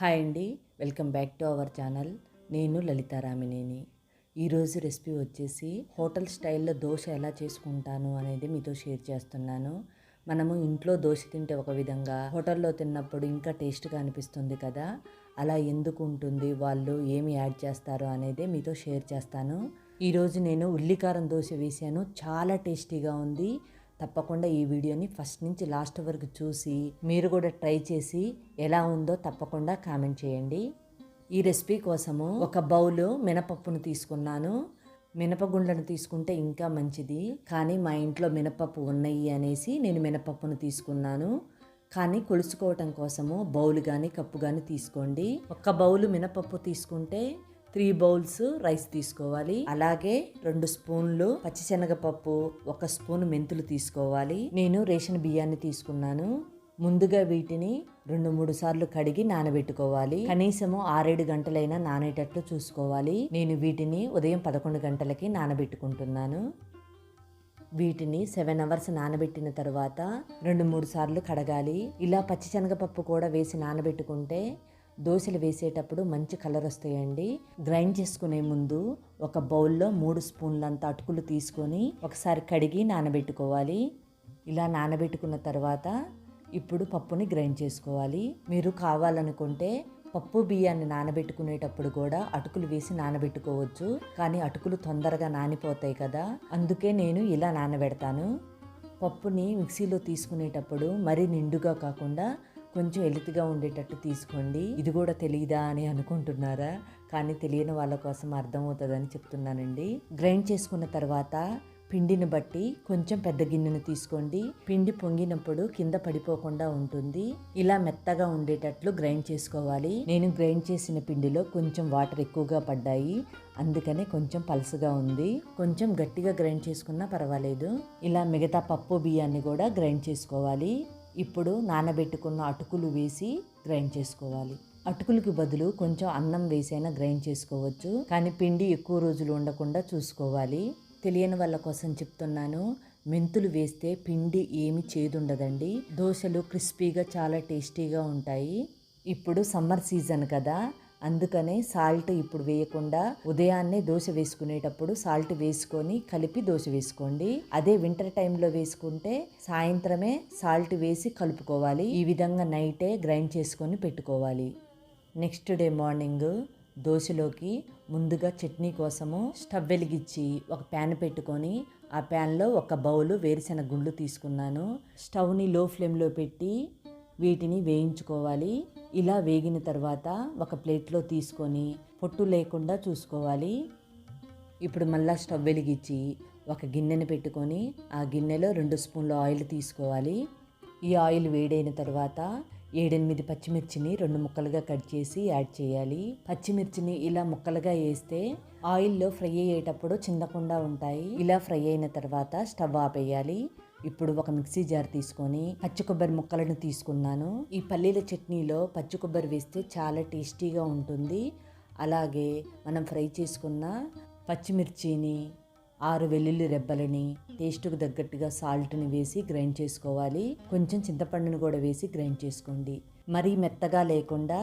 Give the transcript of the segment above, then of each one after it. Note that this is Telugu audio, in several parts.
హాయ్ అండి, welcome back to our channel. నేను లలితారామినేని. ఈరోజు రెసిపీ వచ్చేసి హోటల్ స్టైల్లో దోశ ఎలా చేసుకుంటాను అనేది మీతో షేర్ చేస్తున్నాను. మనము ఇంట్లో దోశ తింటే ఒక విధంగా, హోటల్లో తిన్నప్పుడు ఇంకా టేస్ట్గా అనిపిస్తుంది కదా. అలా ఎందుకు ఉంటుంది, వాళ్ళు ఏమి యాడ్ చేస్తారు అనేది మీతో షేర్ చేస్తాను. ఈరోజు నేను ఉల్లికారం దోశ వేసాను, చాలా టేస్టీగా ఉంది. తప్పకుండా ఈ వీడియోని ఫస్ట్ నుంచి లాస్ట్ వరకు చూసి మీరు కూడా ట్రై చేసి ఎలా ఉందో తప్పకుండా కామెంట్ చేయండి. ఈ రెసిపీ కోసము ఒక బౌలు మినపప్పును తీసుకున్నాను. మినపగుండ్లను తీసుకుంటే ఇంకా మంచిది, కానీ మా ఇంట్లో మినపప్పు ఉన్నాయి అనేసి నేను మినపప్పును తీసుకున్నాను. కానీ కొలుచుకోవటం కోసము బౌల్ కానీ కప్పు కానీ తీసుకోండి. ఒక్క బౌలు మినపప్పు తీసుకుంటే 3 బౌల్స్ రైస్ తీసుకోవాలి. అలాగే 2 స్పూన్లు పచ్చిశనగపప్పు, 1 స్పూన్ మెంతులు తీసుకోవాలి. నేను రేషన్ బియ్యాన్ని తీసుకున్నాను. ముందుగా వీటిని 2-3 సార్లు కడిగి నానబెట్టుకోవాలి. కనీసము 6-7 గంటలైనా నానేటట్లు చూసుకోవాలి. నేను వీటిని ఉదయం 11 గంటలకి నానబెట్టుకుంటున్నాను. వీటిని 7 అవర్స్ నానబెట్టిన తర్వాత 2-3 సార్లు కడగాలి. ఇలా పచ్చిశనగపప్పు కూడా వేసి నానబెట్టుకుంటే దోశలు వేసేటప్పుడు మంచి కలర్ వస్తాయండి. గ్రైండ్ చేసుకునే ముందు ఒక బౌల్లో 3 స్పూన్లంత అటుకులు తీసుకొని ఒకసారి కడిగి నానబెట్టుకోవాలి. ఇలా నానబెట్టుకున్న తర్వాత ఇప్పుడు పప్పుని గ్రైండ్ చేసుకోవాలి. మీరు కావాలనుకుంటే పప్పు బియ్యాన్ని నానబెట్టుకునేటప్పుడు కూడా అటుకులు వేసి నానబెట్టుకోవచ్చు, కానీ అటుకులు తొందరగా నానిపోతాయి కదా, అందుకే నేను ఇలా నానబెడతాను. పప్పుని మిక్సీలో తీసుకునేటప్పుడు మరీ నిండుగా కాకుండా కొంచెం ఎలుతుగా ఉండేటట్టు తీసుకోండి. ఇది కూడా తెలియదా అని అనుకుంటున్నారా? కానీ తెలియని వాళ్ళ కోసం అర్థమవుతుందని చెప్తున్నానండి. గ్రైండ్ చేసుకున్న తర్వాత పిండిని బట్టి కొంచెం పెద్ద గిన్నెను తీసుకోండి. పిండి పొంగినప్పుడు కింద పడిపోకుండా ఉంటుంది. ఇలా మెత్తగా ఉండేటట్లు గ్రైండ్ చేసుకోవాలి. నేను గ్రైండ్ చేసిన పిండిలో కొంచెం వాటర్ ఎక్కువగా పడ్డాయి, అందుకనే కొంచెం పలుసుగా ఉంది. కొంచెం గట్టిగా గ్రైండ్ చేసుకున్నా పర్వాలేదు. ఇలా మిగతా పప్పు బియ్యాన్ని కూడా గ్రైండ్ చేసుకోవాలి. ఇప్పుడు నానబెట్టుకున్న అటుకులు వేసి గ్రైండ్ చేసుకోవాలి. అటుకులకి బదులు కొంచెం అన్నం వేసైనా గ్రైండ్ చేసుకోవచ్చు, కానీ పిండి ఎక్కువ రోజులు ఉండకుండా చూసుకోవాలి. తెలియని వాళ్ళ కోసం చెప్తున్నాను, మెంతులు వేస్తే పిండి ఏమి చేదుండదండి. దోశలు క్రిస్పీగా చాలా టేస్టీగా ఉంటాయి. ఇప్పుడు సమ్మర్ సీజన్ కదా, అందుకనే సాల్ట్ ఇప్పుడు వేయకుండా ఉదయాన్నే దోశ వేసుకునేటప్పుడు సాల్ట్ వేసుకొని కలిపి దోశ వేసుకోండి. అదే వింటర్ టైంలో వేసుకుంటే సాయంత్రమే సాల్ట్ వేసి కలుపుకోవాలి. ఈ విధంగా నైటే గ్రైండ్ చేసుకొని పెట్టుకోవాలి. నెక్స్ట్ డే మార్నింగ్ దోశలోకి ముందుగా చట్నీ కోసము స్టవ్ వెలిగించి ఒక ప్యాన్ పెట్టుకొని ఆ ప్యాన్లో ఒక బౌలు వేరుశెనగ గుళ్ళు తీసుకున్నాను. స్టవ్ని లో ఫ్లేమ్లో పెట్టి వీటిని వేయించుకోవాలి. ఇలా వేగిన తర్వాత ఒక ప్లేట్లో తీసుకొని పొట్టు లేకుండా చూసుకోవాలి. ఇప్పుడు మళ్ళీ స్టవ్ వెలిగించి ఒక గిన్నెని పెట్టుకొని ఆ గిన్నెలో 2 స్పూన్ల ఆయిల్ తీసుకోవాలి. ఈ ఆయిల్ వేడైన తర్వాత 7-8 పచ్చిమిర్చిని 2 ముక్కలుగా కట్ చేసి యాడ్ చేయాలి. పచ్చిమిర్చిని ఇలా ముక్కలుగా వేస్తే ఆయిల్లో ఫ్రై అయ్యేటప్పుడు చిందకుండా ఉంటాయి. ఇలా ఫ్రై అయిన తర్వాత స్టవ్ ఆపేయాలి. ఇప్పుడు ఒక మిక్సీ జార్ తీసుకొని పచ్చి కొబ్బరి ముక్కలను తీసుకున్నాను. ఈ పల్లీల చట్నీలో పచ్చి కొబ్బరి వేస్తే చాలా టేస్టీగా ఉంటుంది. అలాగే మనం ఫ్రై చేసుకున్న పచ్చిమిర్చిని, 6 వెల్లుల్లి రెబ్బలని, టేస్ట్కు తగ్గట్టుగా సాల్ట్ని వేసి గ్రైండ్ చేసుకోవాలి. కొంచెం చింతపండును కూడా వేసి గ్రైండ్ చేసుకోండి. మరీ మెత్తగా లేకుండా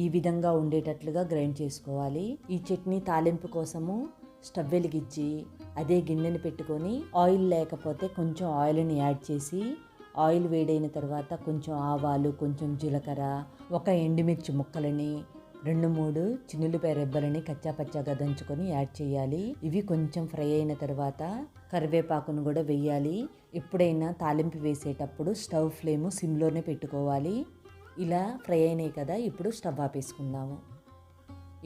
ఈ విధంగా ఉండేటట్లుగా గ్రైండ్ చేసుకోవాలి. ఈ చట్నీ తాలింపు కోసము స్టవ్ వెలిగించి అదే గిన్నెని పెట్టుకొని ఆయిల్ లేకపోతే కొంచెం ఆయిల్ని యాడ్ చేసి ఆయిల్ వేడైన తర్వాత కొంచెం ఆవాలు, కొంచెం జీలకర్ర, ఒక ఎండుమిర్చి ముక్కలని, 2-3 చిన్నులపాయ రెబ్బలని కచ్చాపచ్చాగా దంచుకొని యాడ్ చేయాలి. ఇవి కొంచెం ఫ్రై అయిన తర్వాత కరివేపాకును కూడా వేయాలి. ఎప్పుడైనా తాలింపు వేసేటప్పుడు స్టవ్ ఫ్లేము సిమ్లోనే పెట్టుకోవాలి. ఇలా ఫ్రై అయినాయి కదా, ఇప్పుడు స్టవ్ ఆపేసుకుందాము.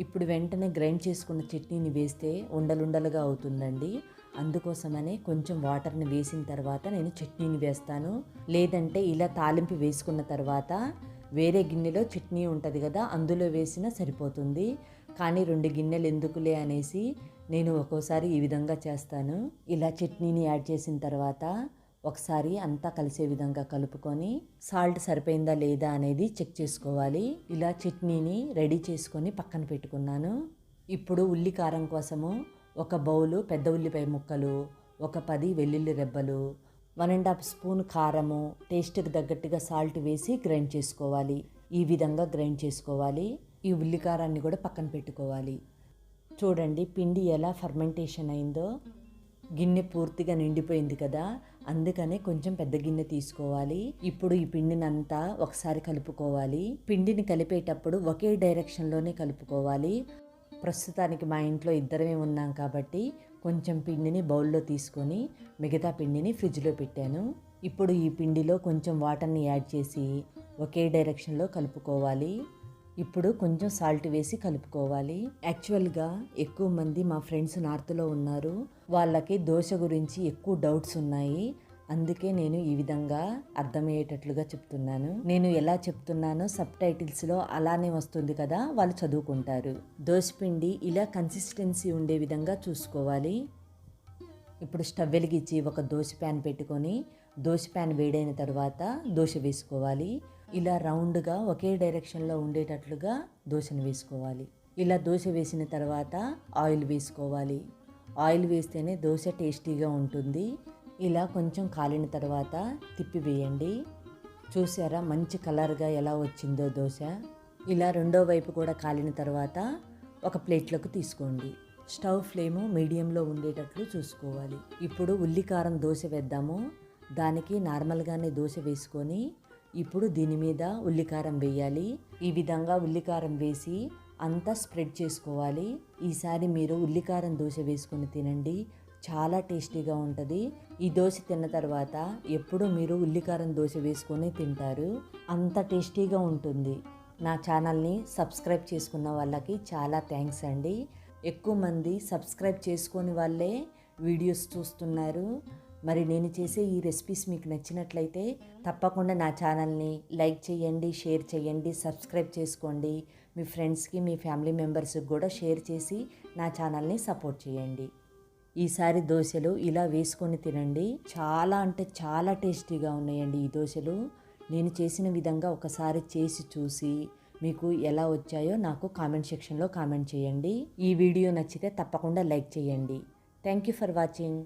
ఇప్పుడు వెంటనే గ్రైండ్ చేసుకున్న చట్నీని వేస్తే ఉండలుండలుగా అవుతుందండి. అందుకోసమనే కొంచెం వాటర్ని వేసిన తర్వాత నేను చట్నీని వేస్తాను. లేదంటే ఇలా తాలింపు వేసుకున్న తర్వాత వేరే గిన్నెలో చట్నీ ఉంటుంది కదా, అందులో వేసినా సరిపోతుంది. కానీ 2 గిన్నెలు ఎందుకులే అనేసి నేను ఒక్కోసారి ఈ విధంగా చేస్తాను. ఇలా చట్నీని యాడ్ చేసిన తర్వాత ఒకసారి అంతా కలిసే విధంగా కలుపుకొని సాల్ట్ సరిపోయిందా లేదా అనేది చెక్ చేసుకోవాలి. ఇలా చట్నీని రెడీ చేసుకొని పక్కన పెట్టుకున్నాను. ఇప్పుడు ఉల్లి కారం కోసము ఒక బౌలు పెద్ద ఉల్లిపాయ ముక్కలు, ఒక 10 వెల్లుల్లి రెబ్బలు, 1.5 స్పూన్ కారము, టేస్ట్కి తగ్గట్టుగా సాల్ట్ వేసి గ్రైండ్ చేసుకోవాలి. ఈ విధంగా గ్రైండ్ చేసుకోవాలి. ఈ ఉల్లికారాన్ని కూడా పక్కన పెట్టుకోవాలి. చూడండి పిండి ఎలా ఫర్మెంటేషన్ అయిందో. గిన్నె పూర్తిగా నిండిపోయింది కదా, అందుకనే కొంచెం పెద్ద గిన్నె తీసుకోవాలి. ఇప్పుడు ఈ పిండిని అంతా ఒకసారి కలుపుకోవాలి. పిండిని కలిపేటప్పుడు ఒకే డైరెక్షన్లోనే కలుపుకోవాలి. ప్రస్తుతానికి మా ఇంట్లో ఇద్దరమే ఉన్నాం కాబట్టి కొంచెం పిండిని బౌల్లో తీసుకొని మిగతా పిండిని ఫ్రిడ్జ్లో పెట్టాను. ఇప్పుడు ఈ పిండిలో కొంచెం వాటర్ని యాడ్ చేసి ఒకే డైరెక్షన్లో కలుపుకోవాలి. ఇప్పుడు కొంచెం సాల్ట్ వేసి కలుపుకోవాలి. యాక్చువల్గా ఎక్కువ మంది మా ఫ్రెండ్స్ నార్త్లో ఉన్నారు. వాళ్ళకి దోశ గురించి ఎక్కువ డౌట్స్ ఉన్నాయి. అందుకే నేను ఈ విధంగా అర్థమయ్యేటట్లుగా చెప్తున్నాను. నేను ఎలా చెప్తున్నానో సబ్ టైటిల్స్లో అలానే వస్తుంది కదా, వాళ్ళు చదువుకుంటారు. దోశ పిండి ఇలా కన్సిస్టెన్సీ ఉండే విధంగా చూసుకోవాలి. ఇప్పుడు స్టవ్ వెలిగించి ఒక దోశ ప్యాన్ పెట్టుకొని దోశ ప్యాన్ వేడైన తర్వాత దోశ వేసుకోవాలి. ఇలా రౌండ్గా ఒకే డైరెక్షన్లో ఉండేటట్లుగా దోశను వేసుకోవాలి. ఇలా దోశ వేసిన తర్వాత ఆయిల్ వేసుకోవాలి. ఆయిల్ వేస్తేనే దోశ టేస్టీగా ఉంటుంది. ఇలా కొంచెం కాలిన తర్వాత తిప్పివేయండి. చూసారా మంచి కలర్గా ఎలా వచ్చిందో దోశ. ఇలా రెండో వైపు కూడా కాలిన తర్వాత ఒక ప్లేట్లోకి తీసుకోండి. స్టవ్ ఫ్లేము మీడియంలో ఉండేటట్లు చూసుకోవాలి. ఇప్పుడు ఉల్లికారం దోశ వేద్దాము. దానికి నార్మల్గానే దోశ వేసుకొని ఇప్పుడు దీని మీద ఉల్లికారం వేయాలి. ఈ విధంగా ఉల్లికారం వేసి అంతా స్ప్రెడ్ చేసుకోవాలి. ఈసారి మీరు ఉల్లికారం దోశ వేసుకొని తినండి, చాలా టేస్టీగా ఉంటుంది. ఈ దోశ తిన్న తర్వాత ఎప్పుడు మీరు ఉల్లికారం దోశ వేసుకొని తింటారు, అంత టేస్టీగా ఉంటుంది. నా ఛానల్ని సబ్స్క్రైబ్ చేసుకున్న వాళ్ళకి చాలా థ్యాంక్స్ అండి. ఎక్కువ మంది సబ్స్క్రైబ్ చేసుకొని వాళ్ళే వీడియోస్ చూస్తున్నారు. మరి నేను చేసే ఈ రెసిపీస్ మీకు నచ్చినట్లయితే తప్పకుండా నా ఛానల్ని లైక్ చేయండి, షేర్ చేయండి, సబ్స్క్రైబ్ చేసుకోండి. మీ ఫ్రెండ్స్కి మీ ఫ్యామిలీ మెంబర్స్కి కూడా షేర్ చేసి నా ఛానల్ని సపోర్ట్ చేయండి. ఈసారి దోశలు ఇలా వేసుకొని తినండి, చాలా అంటే చాలా టేస్టీగా ఉన్నాయండి ఈ దోశలు. నేను చేసిన విధంగా ఒకసారి చేసి చూసి మీకు ఎలా వచ్చాయో నాకు కామెంట్ సెక్షన్లో కామెంట్ చేయండి. ఈ వీడియో నచ్చితే తప్పకుండా లైక్ చేయండి. Thank you for watching.